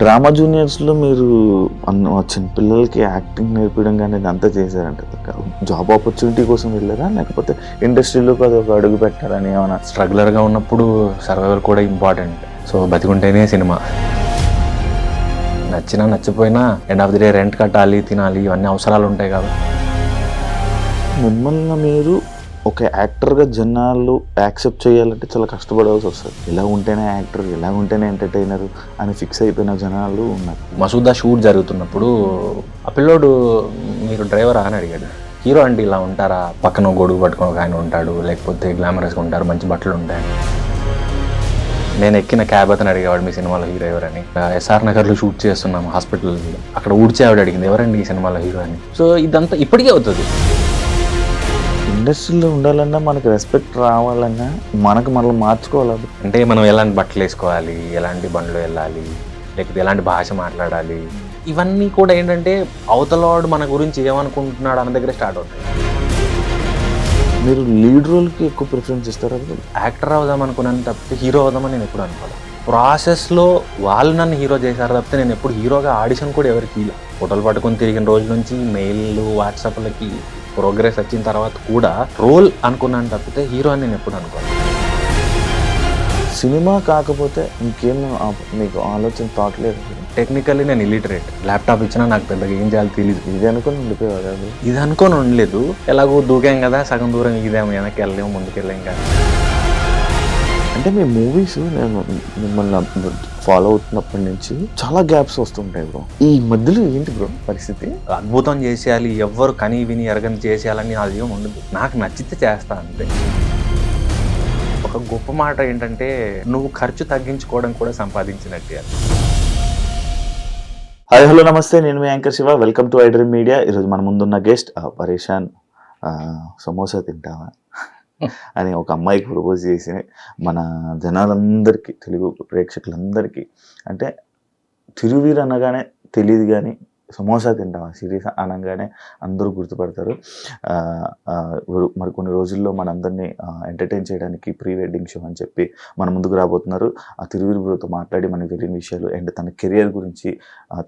Drama జూనియర్స్లో మీరు చిన్న పిల్లలకి యాక్టింగ్ నేర్పించడం కానీ ఇదంతా చేశారంట. జాబ్ ఆపర్చునిటీ కోసం వెళ్ళారా, లేకపోతే ఇండస్ట్రీలోకి అది ఒక అడుగు పెట్టారని ఏమైనా? స్ట్రగ్లర్గా ఉన్నప్పుడు సర్వైవల్ కూడా ఇంపార్టెంట్. సో బతికుంటేనే సినిమా. నచ్చినా నచ్చిపోయినా end of the day rent కట్టాలి, తినాలి, ఇవన్నీ అవసరాలు ఉంటాయి కాబట్టి మిమ్మల్ని మీరు ఒక యాక్టర్గా జనాలు యాక్సెప్ట్ చేయాలంటే చాలా కష్టపడాల్సి వస్తుంది. ఇలా ఉంటేనే యాక్టర్, ఇలా ఉంటేనే ఎంటర్టైనర్ అని ఫిక్స్ అయిపోయిన జనాలు ఉన్నారు. మసూదా షూట్ జరుగుతున్నప్పుడు ఆ పిల్లోడు మీరు డ్రైవరా అని అడిగాడు. హీరో అంటే ఇలా ఉంటారా, పక్కన గొడుగు పట్టుకుని ఒక ఆయన ఉంటాడు, లేకపోతే గ్లామరస్గా ఉంటారు, మంచి బట్టలు ఉంటాయి. నేను ఎక్కిన క్యాబ్ అతను అడిగేవాడు మీ సినిమాలో హీరో ఎవరని. ఎస్ఆర్ నగర్లో షూట్ చేస్తున్నాము హాస్పిటల్, అక్కడ ఊడ్చే ఆవిడ అడిగింది ఎవరండి ఈ సినిమాలో హీరో అని. సో ఇదంతా ఇప్పటికే అవుతుంది. ఇండస్ట్రీలో ఉండాలన్నా మనకి రెస్పెక్ట్ రావాలన్నా మనకు మనల్ని మార్చుకోవాలి. అంటే మనం ఎలాంటి బట్టలు వేసుకోవాలి, ఎలాంటి బండ్లు వెళ్ళాలి, లేకపోతే ఎలాంటి భాష మాట్లాడాలి, ఇవన్నీ కూడా ఏంటంటే అవతలవాడు మన గురించి ఏమనుకుంటున్నాడు అన్న దగ్గర స్టార్ట్ అవుతాయి. మీరు లీడ్ రోల్కి ఎక్కువ ప్రిఫరెన్స్ ఇస్తారా? యాక్టర్ అవుదాం అనుకున్నాను తప్పితే హీరో అవుదామని నేను ఎప్పుడు అనుకోలేదు. ప్రాసెస్లో వాళ్ళు నన్ను హీరో చేశారు తప్పితే నేను ఎప్పుడు హీరోగా ఆడిషన్ కూడా ఎవరికి ఇలా ఫోటోలు పట్టుకొని తిరిగిన రోజు నుంచి మెయిల్లు వాట్సాప్లకి ప్రోగ్రెస్ వచ్చిన తర్వాత కూడా రోల్ అనుకున్నాను తప్పితే హీరో అని నేను ఎప్పుడు అనుకోను. సినిమా కాకపోతే ఇంకేం మీకు ఆలోచన థాట్ లేదు? టెక్నికల్లీ నేను ఇల్లిటరేట్. ల్యాప్టాప్ ఇచ్చినా నాకు పెద్దగా ఏం చేయాలో తెలియదు. ఇది అనుకుని ఉండిపోయేవాడు కాదు. ఇది అనుకొని ఉండలేదు. ఎలాగో దూకాం కదా, సగం దూరం ఇదేమో, వెనక్కి వెళ్ళలేము, ముందుకు వెళ్ళాం కదా. అంటే మీ మూవీస్ నేను మిమ్మల్ని ఫాలో అవుతున్నప్పటి నుంచి చాలా గ్యాప్స్ వస్తుంటాయి బ్రో. ఈ మధ్యలో ఏంటి బ్రో పరిస్థితి? అద్భుతం చేసేయాలి, ఎవ్వరు కని విని ఎరగని చేసేయాలని అది ఏం ఉండదు. నాకు నచ్చితే చేస్తా అంతే. ఒక గొప్ప మాట ఏంటంటే నువ్వు ఖర్చు తగ్గించుకోవడం కూడా సంపాదించినట్టే. హాయ్ హలో నమస్తే, నేను మీ anchor Shiva. Welcome to iDream media. ఈరోజు మన ముందున్న గెస్ట్ పరేషాన్ సమోసా తింటావా అని ఒక అమ్మాయికి ప్రపోజ్ చేసి మన జనాలందరికీ, తెలుగు ప్రేక్షకులందరికీ, అంటే తిరువీరు అనగానే తెలియదు కానీ సమోసా తింటావా సిరీస్ అనగానే అందరూ గుర్తుపడతారు. మరి కొన్ని రోజుల్లో మనందరినీ ఎంటర్టైన్ చేయడానికి ప్రీ వెడ్డింగ్ షో అని చెప్పి మన ముందుకు రాబోతున్నారు. ఆ తిరువీరు బ్రోతో మాట్లాడి మనకు తెలియని విషయాలు అండ్ తన కెరియర్ గురించి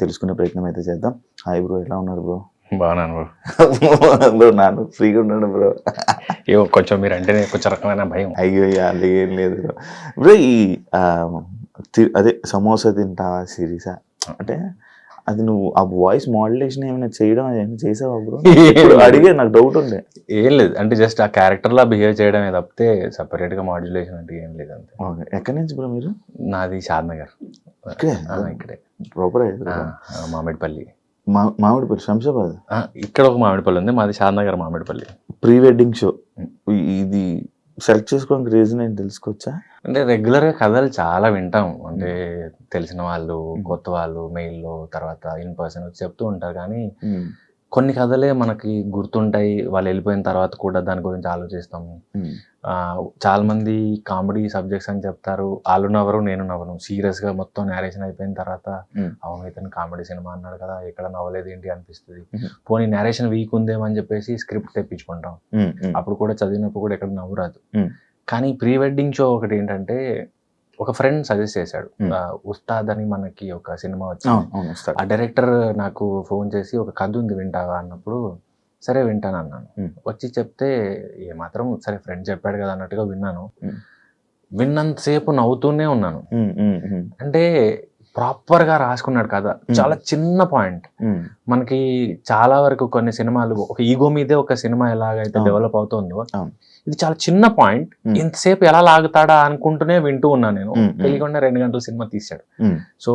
తెలుసుకునే ప్రయత్నం అయితే చేద్దాం. హాయ్ బ్రో, ఎలా ఉన్నారు బ్రో? బాగున్నాను బ్రో. నాను ఫ్రీగా ఉన్నాను బ్రో. ఏవో కొంచెం మీరు అంటే కొంచెం రకమైన భయం. అయ్యో అది ఏం లేదు బ్రో. బ్రో ఈ అదే సమోసా తింటావా సిరీసా అంటే అది నువ్వు ఆ వాయిస్ మాడ్యులేషన్ ఏమైనా చేయడం ఏమైనా చేసావా బ్రో? అడిగే నాకు డౌట్ ఉండే. ఏం లేదు, అంటే జస్ట్ ఆ క్యారెక్టర్లా బిహేవ్ చేయడమే తప్పితే సపరేట్గా మాడ్యులేషన్ అంటే ఏం లేదంతే. ఎక్కడి నుంచి బ్రో మీరు? నాది షాద్నగర్. ఇక్కడే ప్రాపర్ మామిడిపల్లి. మామిడిపల్లి శంషాబాద్. ఇక్కడ ఒక మామిడిపల్లి ఉంది, మాది Shadnagar Mamidipalli. Pre wedding show ఇది సెలెక్ట్ చేసుకోవడానికి రీజన్ ఏంటి తెలుసుకోవచ్చా? అంటే రెగ్యులర్గా కథలు చాలా వింటాం, అంటే తెలిసిన వాళ్ళు, కొత్త వాళ్ళు మెయిల్లో, తర్వాత ఇన్ పర్సన్ వచ్చి చెప్తూ ఉంటారు. కానీ కొన్ని కథలే మనకి గుర్తుంటాయి, వాళ్ళు వెళ్ళిపోయిన తర్వాత కూడా దాని గురించి ఆలోచిస్తాము. చాలా మంది కామెడీ సబ్జెక్ట్స్ అని చెప్తారు, వాళ్ళు నవ్వరు, నేను నవ్వను. సీరియస్గా మొత్తం నేరేషన్ అయిపోయిన తర్వాత అవును ఇతను కామెడీ సినిమా అన్నాడు కదా, ఎక్కడ నవ్వలేదు ఏంటి అనిపిస్తుంది. పోనీ నేరేషన్ వీక్ ఉందేమని చెప్పేసి స్క్రిప్ట్ తెప్పించుకుంటాం, అప్పుడు కూడా చదివినప్పుడు కూడా ఎక్కడ నవ్వు రాదు. కానీ ప్రీ వెడ్డింగ్ షో ఒకటి ఏంటంటే ఒక ఫ్రెండ్ సజెస్ట్ చేశాడు, ఉస్తాద్ అని మనకి ఒక సినిమా వచ్చింది. ఆ డైరెక్టర్ నాకు ఫోన్ చేసి ఒక కథ ఉంది వింటావా అన్నప్పుడు సరే వింటాను అన్నాను. వచ్చి చెప్తే ఏమాత్రం సరే ఫ్రెండ్ చెప్పాడు కదా అన్నట్టుగా విన్నాను. విన్నంతసేపు నవ్వుతూనే ఉన్నాను. అంటే ప్రాపర్గా రాసుకున్నాడు కథ, చాలా చిన్న పాయింట్. మనకి చాలా వరకు కొన్ని సినిమాలు ఒక ఈగో మీదే ఒక సినిమా ఎలాగైతే డెవలప్ అవుతుందో, ఇది చాలా చిన్న పాయింట్, ఇంతసేపు ఎలా లాగుతాడా అనుకుంటూనే వింటూ ఉన్నాను నేను. తెలియకుండా 2 గంటల సినిమా తీశాడు. సో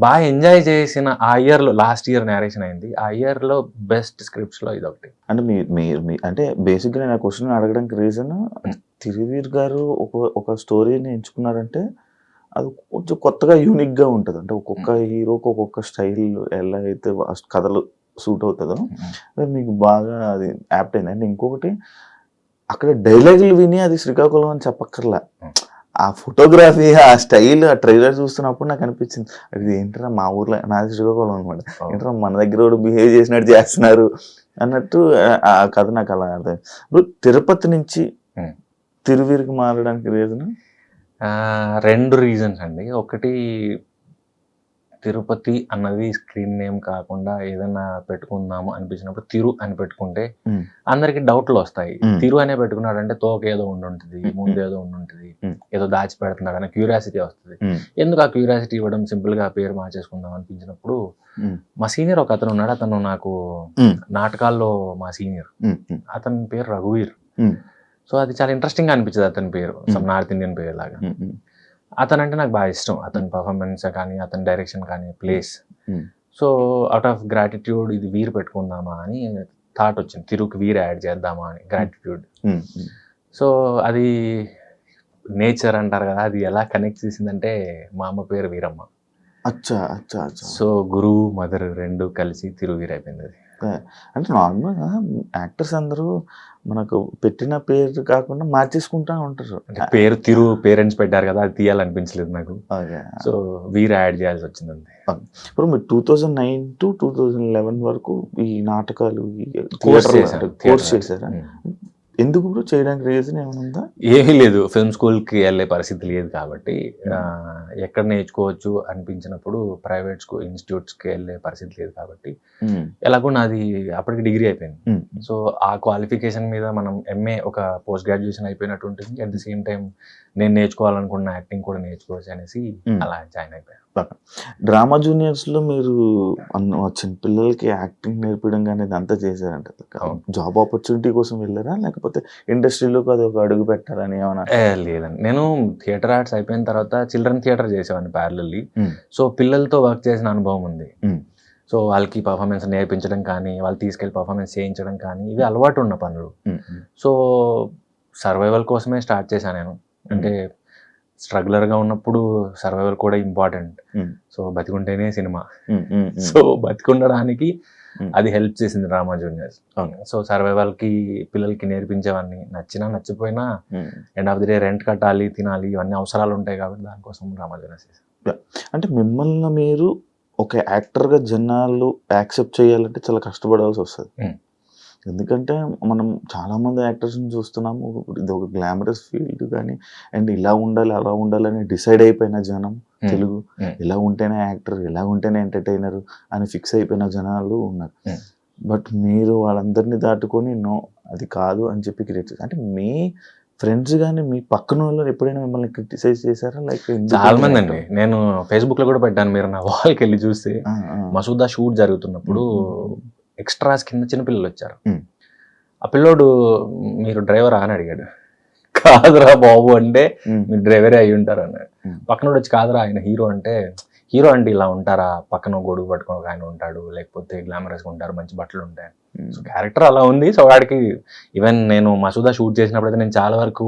బాగా ఎంజాయ్ చేసిన ఆ ఇయర్ లో, లాస్ట్ ఇయర్ నేరేషన్ అయింది, ఆ ఇయర్ లో బెస్ట్ స్క్రిప్ట్స్ లో ఇది ఒకటి. అంటే మీరు అంటే బేసిక్గా నేను ఆ క్వశ్చన్ అడగడానికి రీజన్, తిరువీర్ గారు ఒక స్టోరీని ఎంచుకున్నారంటే అది కొంచెం కొత్తగా యూనిక్గా ఉంటుంది. అంటే ఒక్కొక్క హీరోకి ఒక్కొక్క స్టైల్ ఎలా అయితే కథలు సూట్ అవుతుందో మీకు బాగా అది యాప్ట్ అయింది. అంటే ఇంకొకటి అక్కడ డైలాగులు విని అది శ్రీకాకుళం అని చెప్పక్కర్లా, ఆ ఫోటోగ్రఫీ, ఆ స్టైల్, ఆ ట్రైలర్ చూస్తున్నప్పుడు నాకు అనిపించింది అది ఏంటరా మా ఊర్లో, నాది శ్రీకాకుళం అనమాట, ఏంటరా మన దగ్గర కూడా బిహేవ్ చేసినట్టు చేస్తున్నారు అన్నట్టు ఆ కథ నాకు అలా అర్థం. ఇప్పుడు తిరుపతి నుంచి తిరువీరుకి మారడానికి రీజన్ 2 రీజన్స్ అండి. ఒకటి తిరుపతి అన్నది స్క్రీన్ నేమ్ కాకుండా ఏదైనా పెట్టుకుందాము అనిపించినప్పుడు తిరు అని పెట్టుకుంటే ఉమ్, అందరికి డౌట్లు వస్తాయి. ఉమ్. తిరు అనే పెట్టుకున్నాడంటే తోక ఏదో ఉండుంటుంది, ముందేదో ఉండుంటుంది, ఉమ్. ఏదో దాచి పెడుతున్నాడు అనే క్యూరియాసిటీ వస్తుంది. ఉమ్, ఎందుకు ఆ క్యూరియాసిటీ ఇవ్వడం, సింపుల్ గా పేరు మార్చేసుకుందాం అనిపించినప్పుడు ఉమ్, మా సీనియర్ ఒక అతను ఉన్నాడు. అతను నాకు ఉమ్, నాటకాల్లో మా సీనియర్. ఉమ్, ఉమ్, అతని పేరు రఘువీర్. ఉమ్, సో అది చాలా ఇంట్రెస్టింగ్ గా అనిపించదు అతని పేరు, సమ్ నార్త్ ఇండియన్ పేరు లాగా. ఉమ్, ఉమ్, అతను అంటే నాకు బాగా ఇష్టం. అతని పర్ఫార్మెన్స్ కానీ, అతని డైరెక్షన్ కానీ, place. Um. So out of gratitude ఇది వీర్ పెట్టుకుందామా అని థాట్ వచ్చింది. తిరుకు వీర్ యాడ్ చేద్దామా అని, గ్రాటిట్యూడ్. ఉమ్, ఉమ్. సో అది నేచర్ అంటారు కదా, అది ఎలా కనెక్ట్ చేసిందంటే మా అమ్మ పేరు వీరమ్మ. అచ్చా అచ్చా అచ్చా. సో గురువు మదర్ రెండు కలిసి తిరువీర్ అయిపోయింది అది. అంటే నార్మల్గా యాక్టర్స్ అందరూ మనకు పెట్టిన పేరు కాకుండా మార్చేసుకుంటా ఉంటారు. అంటే పేరు తిరు పేరెంట్స్ పెట్టారు కదా, అది తీయాలనిపించలేదు నాకు. ఓకే. సో వీర్ యాడ్ చేయాల్సి వచ్చింది అంతే. ఇప్పుడు మీరు 2009 to 2011 వరకు ఈ నాటకాలు కోర్స్ చేశాను. కోర్స్ చేశారా? ఎందుకు బ్రో చేయడానికి రీజన్ ఏమైనా ఉందా? ఏమీ లేదు, ఫిల్మ్ స్కూల్కి వెళ్ళే పరిస్థితి లేదు కాబట్టి ఎక్కడ నేర్చుకోవచ్చు అనిపించినప్పుడు ప్రైవేట్ స్కూల్ ఇన్స్టిట్యూట్స్కి వెళ్ళే పరిస్థితి లేదు కాబట్టి ఎలాగో నాది అప్పటికి డిగ్రీ అయిపోయింది. సో ఆ క్వాలిఫికేషన్ మీద మనం ఎంఏ ఒక పోస్ట్ గ్రాడ్యుయేషన్ అయిపోయినట్టు ఉంటుంది. అట్ ది సేమ్ టైం నేను నేర్చుకోవాలనుకున్న యాక్టింగ్ కూడా నేర్చుకోవచ్చు అనేసి అలా జాయిన్ అయిపోయాను. డ్రామా జూనియర్స్లో మీరు చిన్న పిల్లలకి యాక్టింగ్ నేర్పించడం కానీ ఇదంతా చేశారంట. జాబ్ ఆపర్చునిటీ కోసం వెళ్ళారా, లేకపోతే ఇండస్ట్రీలోకి అది ఒక అడుగు పెట్టారని ఏమన్నా? లేదండి, నేను థియేటర్ ఆర్ట్స్ అయిపోయిన తర్వాత చిల్డ్రన్ థియేటర్ చేసేవాడిని ప్యారలల్లీ. సో పిల్లలతో వర్క్ చేసిన అనుభవం ఉంది. సో వాళ్ళకి పర్ఫార్మెన్స్ నేర్పించడం కానీ, వాళ్ళు తీసుకెళ్ళి పర్ఫార్మెన్స్ చేయించడం కానీ, ఇవి అలవాటు ఉన్న పనులు. సో సర్వైవల్ కోసమే స్టార్ట్ చేశాను నేను. అంటే స్ట్రగ్లర్గా ఉన్నప్పుడు సర్వైవల్ కూడా ఇంపార్టెంట్. సో బతికుంటేనే సినిమా. సో బతికుండడానికి అది హెల్ప్ చేసింది డ్రామా జూనియర్స్. సో సర్వైవల్కి పిల్లలకి నేర్పించేవాడిని. నచ్చినా నచ్చిపోయినా end of the day rent కట్టాలి, తినాలి, ఇవన్నీ అవసరాలు ఉంటాయి కాబట్టి దానికోసం డ్రామా జూనియర్స్ చేశాను. అంటే మిమ్మల్ని మీరు ఒక యాక్టర్గా జనాలు యాక్సెప్ట్ చేయాలంటే చాలా కష్టపడాల్సి వస్తుంది. ఎందుకంటే మనం చాలామంది యాక్టర్స్ని చూస్తున్నాము, ఇది ఒక గ్లామరస్ ఫీల్డ్ కానీ, అండ్ ఇలా ఉండాలి అలా ఉండాలని డిసైడ్ అయిపోయిన జనం తెలుగు, ఇలా ఉంటేనే యాక్టర్, ఇలా ఉంటేనే ఎంటర్టైనర్ అని ఫిక్స్ అయిపోయిన జనాలు ఉన్నారు. బట్ మీరు వాళ్ళందరినీ దాటుకొని నో అది కాదు అని చెప్పి క్రియేట్ చేశారు. అంటే మీ ఫ్రెండ్స్ కానీ మీ పక్కన వాళ్ళు ఎప్పుడైనా మిమ్మల్ని క్రిటిసైజ్ చేశారా? లైక్ చాలా మంది అండి. నేను ఫేస్బుక్ లో కూడా పెట్టాను, మీరు నా వాల్కి వెళ్ళి చూస్తే మసూదా షూట్ జరుగుతున్నప్పుడు ఎక్స్ట్రాస్ కింద చిన్నపిల్లలు వచ్చారు. ఆ పిల్లోడు మీరు డ్రైవరా అని అడిగాడు. కాదురా బాబు అంటే మీరు డ్రైవరే అయి ఉంటారు అన్నాడు. పక్కనోడు వచ్చి కాదురా ఆయన హీరో అంటే, హీరో అంటే ఇలా ఉంటారా, పక్కన గొడుగు పట్టుకుని ఒక ఆయన ఉంటాడు, లేకపోతే గ్లామరస్గా ఉంటారు, మంచి బట్టలు ఉంటాయి. సో క్యారెక్టర్ అలా ఉంది. సో వాడికి ఈవెన్ నేను మసూదా షూట్ చేసినప్పుడు అయితే నేను చాలా వరకు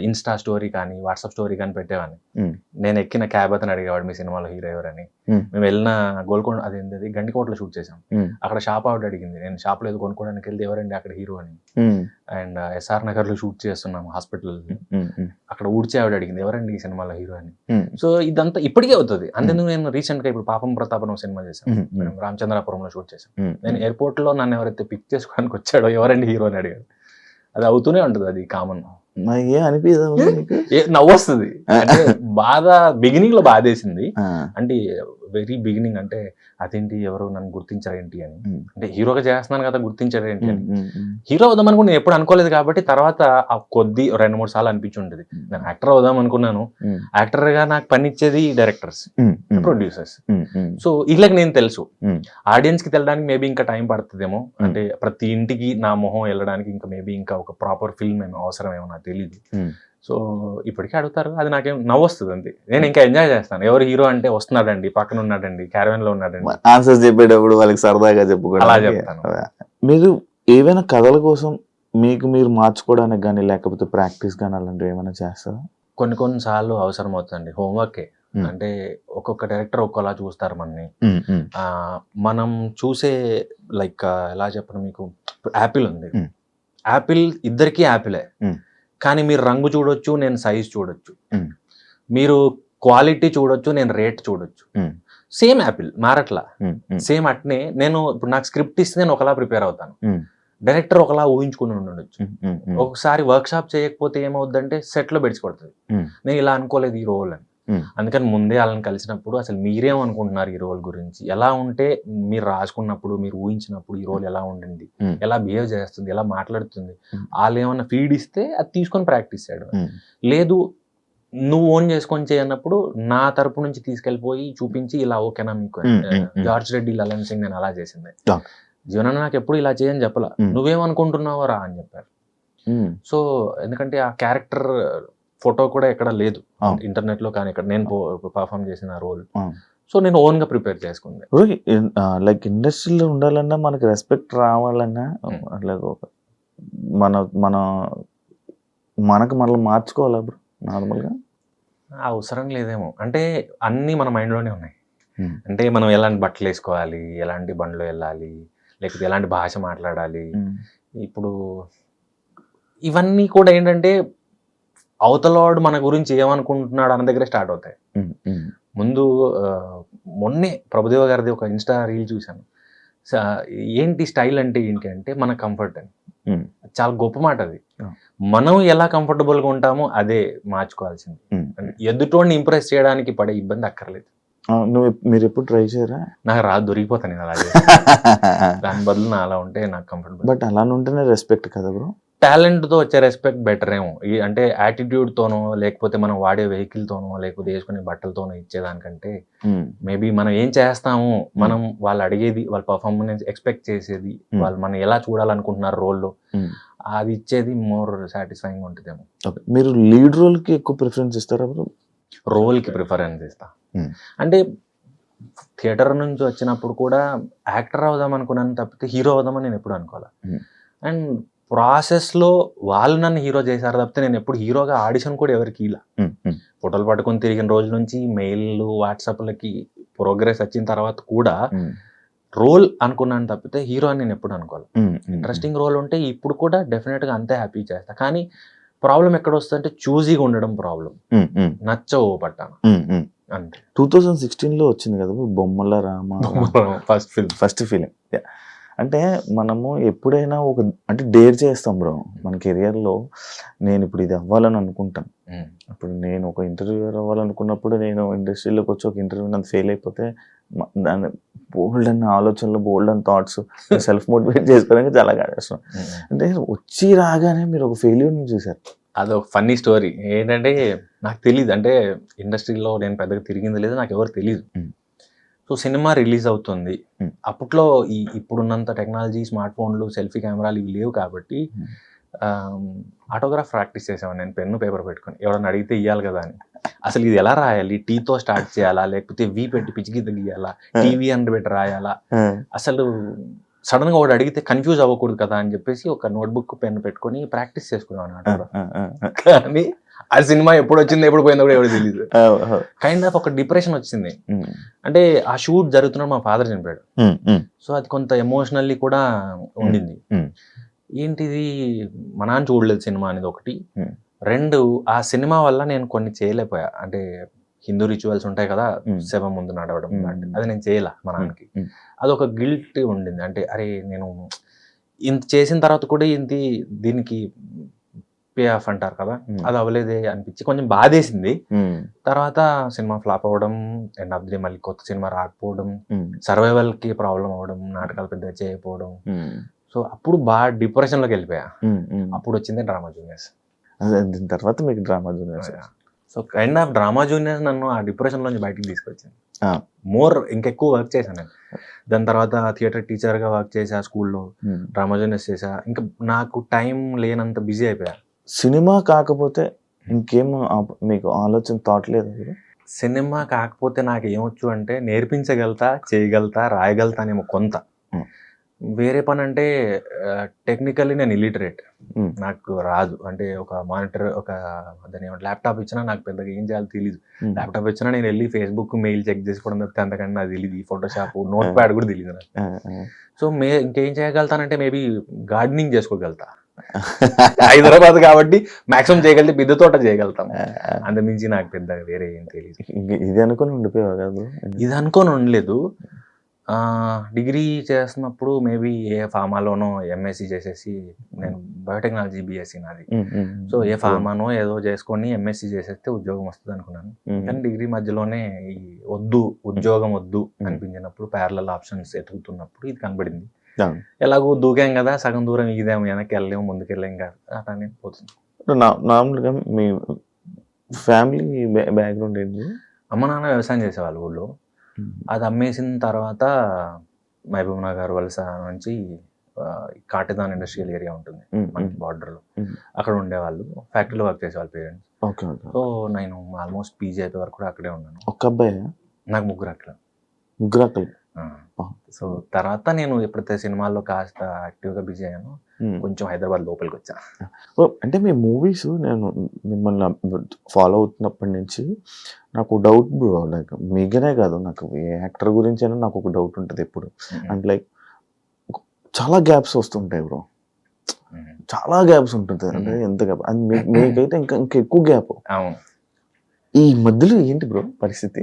ఇన్స్టా స్టోరీ కానీ వాట్సాప్ స్టోరీ కానీ పెట్టేవాడిని. నేను ఎక్కిన క్యాబ్ అతను అడిగేవాడు మీ సినిమాలో హీరో ఎవరని. మేము వెళ్ళిన గోల్కొండ అదేంటి గండికోటలో షూట్ చేసాం. అక్కడ షాప్ ఆవిడ అడిగింది, నేను షాప్లో ఏదో కొనుక్కోవడానికి వెళ్తే ఎవరండి అక్కడ హీరో అని. అండ్ ఎస్ఆర్ నగర్ లో షూట్ చేస్తున్నాం హాస్పిటల్, అక్కడ ఊడ్చే ఆవిడ అడిగింది ఎవరండి ఈ సినిమాలో హీరో అని. సో ఇదంతా ఇప్పటికే అవుతుంది. అంతేందుకు నేను రీసెంట్ గా ఇప్పుడు పాపం ప్రతాపం సినిమా చేశాను, మేము రామచంద్రాపురంలో షూట్ చేసాం. నేను ఎయిర్పోర్ట్ లో నన్ను ఎవరైతే పిక్ చేసుకోవడానికి వచ్చాడో ఎవరండి హీరో అని అడిగాడు. అది అవుతూనే ఉంటుంది, అది కామన్. నవ్వు వస్తుంది. బాధ బిగినింగ్ లో బాధేసింది. అంటే వెరీ బిగినింగ్ అంటే అదేంటి ఎవరు నన్ను గుర్తించారేంటి అని, అంటే హీరోగా చేస్తున్నాను కదా గుర్తించారేంటి అని. హీరో అవుదాం అనుకుని నేను ఎప్పుడు అనుకోలేదు కాబట్టి తర్వాత ఆ కొద్ది 2-3 సార్లు అనిపించి ఉంటుంది. నేను యాక్టర్ అవుదాం అనుకున్నాను. యాక్టర్ గా నాకు పని ఇచ్చేది డైరెక్టర్స్, ప్రొడ్యూసర్స్. సో వీళ్ళకి నేను తెలుసు, ఆడియన్స్ కి తెలడానికి మేబీ ఇంకా టైం పడుతుందేమో. అంటే ప్రతి ఇంటికి నా మొహం వెళ్ళడానికి ఇంకా మేబీ ఇంకా ఒక ప్రాపర్ ఫిల్మ్ ఏమో అవసరమేమో నాకు తెలియదు. సో ఇప్పటికే అడుగుతారు, అది నాకేం నవ్వు వస్తుంది అంతే. నేను ఇంకా ఎంజాయ్ చేస్తాను. ఎవరు హీరో అంటే వస్తున్నాడండి, పక్కన ఉన్నాడండి, క్యారవెన్ లో ఉన్నాడండి, ఆన్సర్స్ చెప్పేటప్పుడు వాళ్ళకి సరదాగా చెప్పుకోవడం అలా చెప్తాను. మీరు ఏవైనా కథల కోసం మీకు మీరు మార్చుకోవడానికి కానీ లేకపోతే ప్రాక్టీస్ కానీ అలాంటివి ఏమైనా చేస్తారా? కొన్ని సార్లు అవసరం అవుతుందండి, హోంవర్కే. అంటే ఒక్కొక్క డైరెక్టర్ ఒక్కోలా చూస్తారు మనని. మనం చూసే లైక్ ఎలా చెప్పను మీకు, యాపిల్ ఉంది, యాపిల్ ఇద్దరికి యాపిలే, కానీ మీరు రంగు చూడొచ్చు, నేను సైజ్ చూడొచ్చు, మీరు క్వాలిటీ చూడొచ్చు, నేను రేట్ చూడొచ్చు. సేమ్ యాపిల్ మారట్లా, సేమ్ అట్నే. నేను ఇప్పుడు నాకు స్క్రిప్ట్ ఇస్తే నేను ఒకలా ప్రిపేర్ అవుతాను, డైరెక్టర్ ఒకలా ఊహించుకుని ఉండొచ్చు. ఒకసారి వర్క్ షాప్ చేయకపోతే ఏమవుద్దంటే సెట్ లో బెడిచి కొడుతుంది, నేను ఇలా అనుకోలేదు ఈ రోల్ అని. అందుకని ముందే వాళ్ళని కలిసినప్పుడు అసలు మీరేమనుకుంటున్నారు ఈ రోల్ గురించి, ఎలా ఉంటే మీరు రాసుకున్నప్పుడు మీరు ఊహించినప్పుడు ఈ రోల్ ఎలా ఉండింది, ఎలా బిహేవ్ చేస్తుంది, ఎలా మాట్లాడుతుంది, వాళ్ళు ఏమన్నా ఫీడ్ ఇస్తే అది తీసుకొని ప్రాక్టీస్ చేయడం. లేదు నువ్వు ఓన్ చేసుకొని చేయన్నప్పుడు నా తరపు నుంచి తీసుకెళ్ళిపోయి చూపించి ఇలా ఓకేనా మీకు. జార్జ్ రెడ్డి, లలన్ సింగ్ నేను అలా చేసింది. జీవనాన్ని నాకు ఎప్పుడు ఇలా చేయని చెప్పలా, నువ్వేమనుకుంటున్నావో రా అని చెప్పారు. సో ఎందుకంటే ఆ క్యారెక్టర్ ఫోటో కూడా ఎక్కడ లేదు ఇంటర్నెట్ లో, కానీ ఇక్కడ నేను పర్ఫామ్ చేసిన రోల్. సో నేను ఓన్ గా ప్రిపేర్ చేసుకుంది. లైక్ ఇండస్ట్రీలో ఉండాలన్నా మనకి రెస్పెక్ట్ రావాలన్నా అట్లా మన మన మనకు మనల్ని మార్చుకోవాలా బ్రో నార్మల్గా? అవసరం లేదేమో, అంటే అన్నీ మన మైండ్లోనే ఉన్నాయి. అంటే మనం ఎలాంటి బట్టలు వేసుకోవాలి, ఎలాంటి బండ్లో వెళ్ళాలి, లేకపోతే ఎలాంటి భాష మాట్లాడాలి, ఇప్పుడు ఇవన్నీ కూడా ఏంటంటే అవతలవాడు మన గురించి ఏమనుకుంటున్నాడు అన్న దగ్గర స్టార్ట్ అవుతాయి. ముందు మొన్నే ప్రభుదేవ గారిది ఒక ఇన్స్టా రీల్ చూశాను. ఏంటి స్టైల్ అంటే ఏంటి అంటే మన కంఫర్ట్ అని. చాలా గొప్ప మాట అది. మనం ఎలా కంఫర్టబుల్గా ఉంటామో అదే మార్చుకోవాల్సింది. ఎదుటోడిని ఇంప్రెస్ చేయడానికి పడే ఇబ్బంది అక్కర్లేదు. మీరు ఎప్పుడు ట్రై చేయరా? నాకు రాదు, దొరికిపోతాను నేను అలా. దాని బదులు నా అలా ఉంటే నాకు కంఫర్టబుల్. బట్ అలా ఉంటేనే రెస్పెక్ట్ కదా బ్రో. టాలెంట్తో వచ్చే రెస్పెక్ట్ బెటర్ ఏమో, అంటే యాటిట్యూడ్తోనో లేకపోతే మనం వాడే వెహికల్తోనో లేకపోతే వేసుకునే బట్టలతోనో ఇచ్చేదానికంటే మేబీ మనం ఏం చేస్తాము, మనం వాళ్ళు అడిగేది, వాళ్ళ పర్ఫార్మెన్స్ ఎక్స్పెక్ట్ చేసేది, వాళ్ళు మనం ఎలా చూడాలనుకుంటున్నారు రోల్లో, అది ఇచ్చేది మోర్ సాటిస్ఫైయింగ్ ఉంటుందేమో. మీరు లీడ్ రోల్కి ఎక్కువ ప్రిఫరెన్స్ ఇస్తారా బ్రో? రోల్కి ప్రిఫరెన్స్ ఇస్తా. అంటే థియేటర్ నుంచి వచ్చినప్పుడు కూడా యాక్టర్ అవుదాం అనుకున్నాను తప్పితే హీరో అవుదామని నేను ఎప్పుడు అనుకోవాలి. అండ్ ప్రాసెస్లో వాళ్ళు నన్ను హీరో చేశారు తప్పితే నేను ఎప్పుడు హీరోగా ఆడిషన్ కూడా ఎవరికి ఇలా. ఫోటోలు పట్టుకొని తిరిగిన రోజు నుంచి మెయిల్ వాట్సాప్లకి ప్రోగ్రెస్ వచ్చిన తర్వాత కూడా రోల్ అనుకున్నాను తప్పితే హీరో అని నేను ఎప్పుడు అనుకోవాలి. ఇంట్రెస్టింగ్ రోల్ ఉంటే ఇప్పుడు కూడా డెఫినెట్గా అంతే హ్యాపీ చేస్తా. కానీ ప్రాబ్లం ఎక్కడ వస్తుందంటే చూజీగా ఉండడం ప్రాబ్లం. నచ్చవు పట్టాను అంతే. 2016లో వచ్చింది కదా బొమ్మల రామ ఫస్ట్ ఫిలిం. అంటే మనము ఎప్పుడైనా ఒక అంటే డేర్ చేస్తాం బ్రో మన కెరియర్లో. నేను ఇప్పుడు ఇది అవ్వాలని అనుకుంటాను. ఇప్పుడు నేను ఒక ఇంటర్వ్యూర్ అవ్వాలనుకున్నప్పుడు నేను ఇండస్ట్రీలోకి వచ్చి ఒక ఇంటర్వ్యూ నన్ను ఫెయిల్ అయిపోతే దాన్ని బోల్డ్ అన్న ఆలోచనలు, బోల్డ్ అన్న థాట్స్ సెల్ఫ్ మోటివేట్ చేసుకోవడానికి చాలా కష్టం. అంటే వచ్చి రాగానే మీరు ఒక ఫెయిల్యూర్ని చూసారు. అదొక ఫన్నీ స్టోరీ. ఏంటంటే నాకు తెలియదు, అంటే ఇండస్ట్రీలో నేను పెద్దగా తిరిగింది లేదు, నాకు ఎవరు తెలియదు. సో సినిమా రిలీజ్ అవుతుంది. అప్పట్లో ఇప్పుడున్నంత టెక్నాలజీ, స్మార్ట్ ఫోన్లు, సెల్ఫీ కెమెరాలు ఇవి లేవు కాబట్టి ఆటోగ్రాఫ్ ప్రాక్టీస్ చేసేవాడిని నేను, పెన్ను పేపర్ పెట్టుకొని. ఎవరైనా అడిగితే ఇవ్వాలి కదా అని. అసలు ఇది ఎలా రాయాలి, టీతో స్టార్ట్ చేయాలా లేకపోతే వి పెట్టి పిచ్చిగీత గీయాలా, టీవీ అని పెట్టి రాయాలా, అసలు సడన్ గా ఒకటి అడిగితే కన్ఫ్యూజ్ అవ్వకూడదు కదా అని చెప్పేసి ఒక నోట్బుక్ పెన్ పెట్టుకొని ప్రాక్టీస్ చేసుకున్నాను ఆటోగ్రాఫ్. కానీ ఆ సినిమా ఎప్పుడు వచ్చిందో ఎప్పుడు పోయిందో కూడా ఎవరు తెలియదు. కైండ్ ఆఫ్ ఒక డిప్రెషన్ వచ్చింది. అంటే ఆ షూట్ జరుగుతున్న మా ఫాదర్ చనిపోయాడు. సో అది కొంత ఎమోషనల్లీ కూడా ఉండింది. ఏంటిది మా నాన్న చూడలేదు సినిమా అనేది ఒకటి. రెండు, ఆ సినిమా వల్ల నేను కొన్ని చేయలేకపోయా. అంటే హిందూ రిచువల్స్ ఉంటాయి కదా, శవం ముందు నడవడం లాంటి, అది నేను చేయలే మా నాన్నకి. అదొక గిల్ట్ ఉండింది. అంటే అరే నేను ఇంత చేసిన తర్వాత కూడా దీనికి పే ఆఫ్ అంటారు కదా, అది అవ్వలేదే అనిపించి కొంచెం బాధేసింది. తర్వాత సినిమా ఫ్లాప్ అవ్వడం, ఎండ్ ఆఫ్ ది డే మళ్ళీ కొత్త సినిమా రాకపోవడం, సర్వైవల్ కి ప్రాబ్లం అవ్వడం, నాటకాలు పెద్దగా చేయకపోవడం. సో అప్పుడు బాగా డిప్రెషన్ లోకి వెళ్ళిపోయా. అప్పుడు వచ్చింది డ్రామా జూనియర్స్. దీని తర్వాత మీకు drama juniors. So kind of drama juniors నన్ను ఆ డిప్రెషన్ లోంచి బయటికి తీసుకొచ్చింది. మోర్ ఇంకెక్కువ వర్క్ చేశాను నేను. దాని తర్వాత థియేటర్ టీచర్గా వర్క్ చేసా, స్కూల్లో డ్రామా జూనియర్స్ చేసా. ఇంకా నాకు టైం లేనంత బిజీ అయిపోయా. సినిమా కాకపోతే ఇంకేం మీకు ఆలోచన థాట్ లేదు? సినిమా కాకపోతే నాకు ఏమొచ్చు అంటే నేర్పించగలుగుతా, చేయగలుగుతా, రాయగలుగుతానేమో కొంత. వేరే పని అంటే టెక్నికల్లీ నేను ఇల్లిటరేట్, నాకు రాదు. అంటే ఒక మానిటర్, ఒక దాని ల్యాప్టాప్ ఇచ్చినా నాకు పెద్దగా ఏం చేయాలో తెలియదు. ల్యాప్టాప్ ఇచ్చినా నేను వెళ్ళి ఫేస్బుక్ మెయిల్ చెక్ చేసుకోవడం తప్పితే అంతకంటే నాకు తెలియదు. ఈ ఫోటోషాప్, నోట్ ప్యాడ్ కూడా తెలియదు నాకు. సో ఇంకేం చేయగలుగుతానంటే మేబీ గార్డెనింగ్ చేసుకోగలుగుతా. హైదరాబాద్ కాబట్టి మాక్సిమం చేయగలిగితే బిద్ద తోట చేయగలుగుతాం, అంతమించి నాకు పెద్దగా వేరే ఏం తెలియదు. ఇది అనుకొని ఉండిపోయావు కదా? ఇది అనుకొని ఉండలేదు. డిగ్రీ చేస్తున్నప్పుడు మేబీ ఏ ఫార్మాలోనో ఎంఎస్సి చేసేసి, నేను బయోటెక్నాలజీ బీఎస్సీ నాది. సో ఏ ఫార్మానో ఏదో చేసుకొని ఎంఎస్సి చేసేస్తే ఉద్యోగం వస్తుంది అనుకున్నాను. కానీ డిగ్రీ మధ్యలోనే ఈ ఉద్యోగం వద్దు అనిపించినప్పుడు ప్యారలల్ ఆప్షన్స్ ఎతుకుతున్నప్పుడు ఇది కనబడింది. ఎలాగో దూకాం కదా, సగం దూరం ఇదేమో, వెనక్కి వెళ్ళలేము ముందుకు వెళ్ళాం కదా అట్లానే పోతుంది. నార్మల్గా మీ ఫ్యామిలీ బ్యాక్గ్రౌండ్ ఏంటి? అమ్మ నాన్న వ్యవసాయం చేసేవాళ్ళు ఊళ్ళో. అది అమ్మేసిన తర్వాత మహబూబ్ నగర్ వలస నుంచి కాటేదాన్ ఇండస్ట్రియల్ ఏరియా ఉంటుంది మనకి బార్డర్లో, అక్కడ ఉండేవాళ్ళు. ఫ్యాక్టరీలో వర్క్ చేసేవాళ్ళు పేరెంట్స్. సో నేను ఆల్మోస్ట్ పీజీ అయిపోయే వరకు కూడా అక్కడే ఉన్నాను. ఒక్క అబ్బాయి? నాకు ముగ్గురు అక్కలు. సో తర్వాత నేను ఎప్పుడైతే సినిమాల్లో కాస్త యాక్టివ్గా బిజీ అయ్యానో కొంచెం హైదరాబాద్ లోపలికి వచ్చా. అంటే మీ మూవీస్ నేను మిమ్మల్ని ఫాలో అవుతున్నప్పటి నుంచి నాకు డౌట్ బ్రో, లైక్ మీకనే కాదు, నాకు ఏ యాక్టర్ గురించి అయినా నాకు ఒక డౌట్ ఉంటుంది ఎప్పుడు. అండ్ లైక్ చాలా గ్యాప్స్ వస్తుంటాయి బ్రో, చాలా గ్యాప్స్ ఉంటుంది. అంటే ఎంత గ్యాప్, అది మీకైతే ఇంకా ఇంకా ఎక్కువ గ్యాప్. అవును. ఈ మధ్యలో ఏంటి బ్రో పరిస్థితి?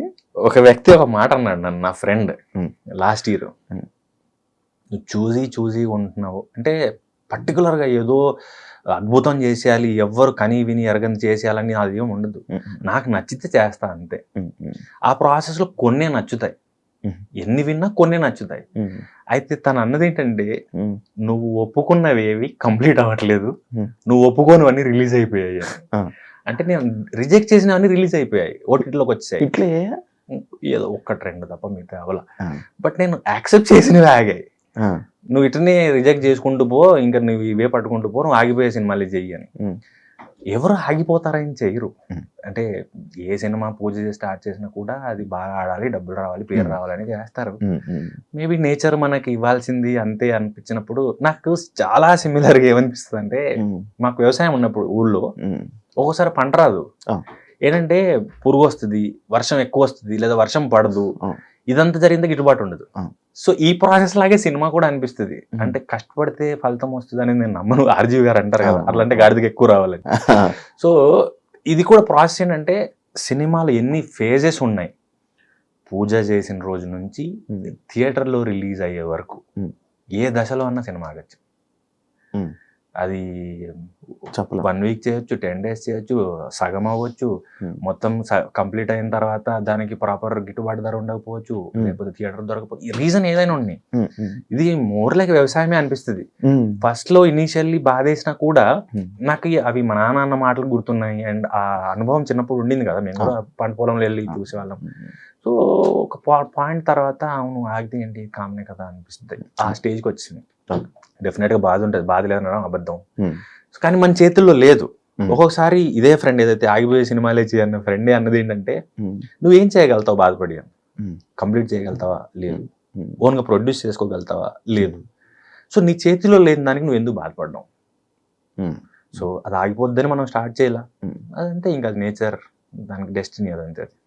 ఒక వ్యక్తి ఒక మాట అన్నాడు నన్ను, నా ఫ్రెండ్, లాస్ట్ ఇయర్. నువ్వు చూసి ఉంటున్నావు అంటే పర్టికులర్గా ఏదో అద్భుతం చేసేయాలి, ఎవ్వరు కని విని ఎరగని చేసేయాలని అది ఏమి ఉండదు. నాకు నచ్చితే చేస్తా అంతే. ఆ ప్రాసెస్లో కొన్నే నచ్చుతాయి, ఎన్ని విన్నా కొన్నే నచ్చుతాయి. అయితే తను అన్నది ఏంటంటే, నువ్వు ఒప్పుకున్నవేవి కంప్లీట్ అవ్వట్లేదు, నువ్వు ఒప్పుకోనివన్నీ రిలీజ్ అయిపోయాయి. అంటే నేను రిజెక్ట్ చేసినవన్నీ రిలీజ్ అయిపోయాయి, ఓటీటీలోకి వచ్చాయి. ఇట్లా ఏదో ఒక్క ట్రెండ్ తప్ప మిగతా అవలా. బట్ నేను యాక్సెప్ట్ చేసినవి ఆగాయి. నువ్వు ఇటనే రిజెక్ట్ చేసుకుంటూ పో, ఇంకా నువ్వు ఇవే పట్టుకుంటూ పో, నువ్వు ఆగిపోయే సినిమాలు చెయ్యి అని. ఎవరు ఆగిపోతారని చెయ్యరు. అంటే ఏ సినిమా పూజ చేసి స్టార్ట్ చేసినా కూడా అది బాగా ఆడాలి, డబ్బులు రావాలి, పేరు రావాలని చేస్తారు. మేబీ నేచర్ మనకి ఇవ్వాల్సింది అంతే అనిపించినప్పుడు నాకు చాలా సిమిలర్గా ఏమనిపిస్తుంది అంటే, మాకు వ్యవసాయం ఉన్నప్పుడు ఊళ్ళో ఒక్కోసారి పంట రాదు. ఏంటంటే పురుగు వస్తుంది, వర్షం ఎక్కువ వస్తుంది, లేదా వర్షం పడదు, ఇదంతా జరిగింది గిట్టుబాటు ఉండదు. సో ఈ ప్రాసెస్ లాగే సినిమా కూడా అనిపిస్తుంది. అంటే కష్టపడితే ఫలితం వస్తుంది అనేది నేను నమ్మను. ఆర్జీవి గారు అంటారు కదా, అట్లంటే గాడిదకి ఎక్కువ రావాలని. సో ఇది కూడా ప్రాసెస్ ఏంటంటే, సినిమాలు ఎన్ని ఫేజెస్ ఉన్నాయి, పూజ చేసిన రోజు నుంచి థియేటర్లో రిలీజ్ అయ్యే వరకు ఏ దశలో అన్న సినిమా ఆగచ్చు. అది 1 వీక్ చేయొచ్చు, 10 days చేయొచ్చు, సగం అవ్వచ్చు, మొత్తం కంప్లీట్ అయిన తర్వాత దానికి ప్రాపర్ గిట్టుబాటు ధర ఉండకపోవచ్చు, లేకపోతే థియేటర్ దొరకపోవచ్చు, రీజన్ ఏదైనా ఉన్నాయి. ఇది మోర్ లైక్ వ్యవసాయమే అనిపిస్తుంది. ఫస్ట్ లో ఇనీషియల్లీ బాధేసినా కూడా నాకు అవి మా నాన్న అన్న మాటలు గుర్తున్నాయి. అండ్ ఆ అనుభవం చిన్నప్పుడు ఉండింది కదా, మేము కూడా పంట పొలంలో వెళ్ళి చూసేవాళ్ళం. సో ఒక పాయింట్ తర్వాత అవును ఆగితే ఏంటి కామనే కదా అనిపిస్తుంది. ఆ స్టేజ్కి వచ్చింది. డెఫినెట్ గా బాధ ఉంటుంది, బాధ లేదనడం అబద్ధం. కానీ మన చేతుల్లో లేదు. ఒక్కొక్కసారి ఇదే ఫ్రెండ్, ఏదైతే ఆగిపోయే సినిమాలే చేయన్న ఫ్రెండే అన్నది ఏంటంటే, నువ్వేం చేయగలుగుతావు బాధపడి, కంప్లీట్ చేయగలుగుతావా? లేదు. ఓన్ గా ప్రొడ్యూస్ చేసుకోగలుగుతావా? లేదు. సో నీ చేతిలో లేని దానికి నువ్వు ఎందుకు బాధపడడం? సో అది ఆగిపోద్దని మనం స్టార్ట్ చేయాల, అదంతే. ఇంకా నేచర్, దానికి డెస్టినీ అదంతే.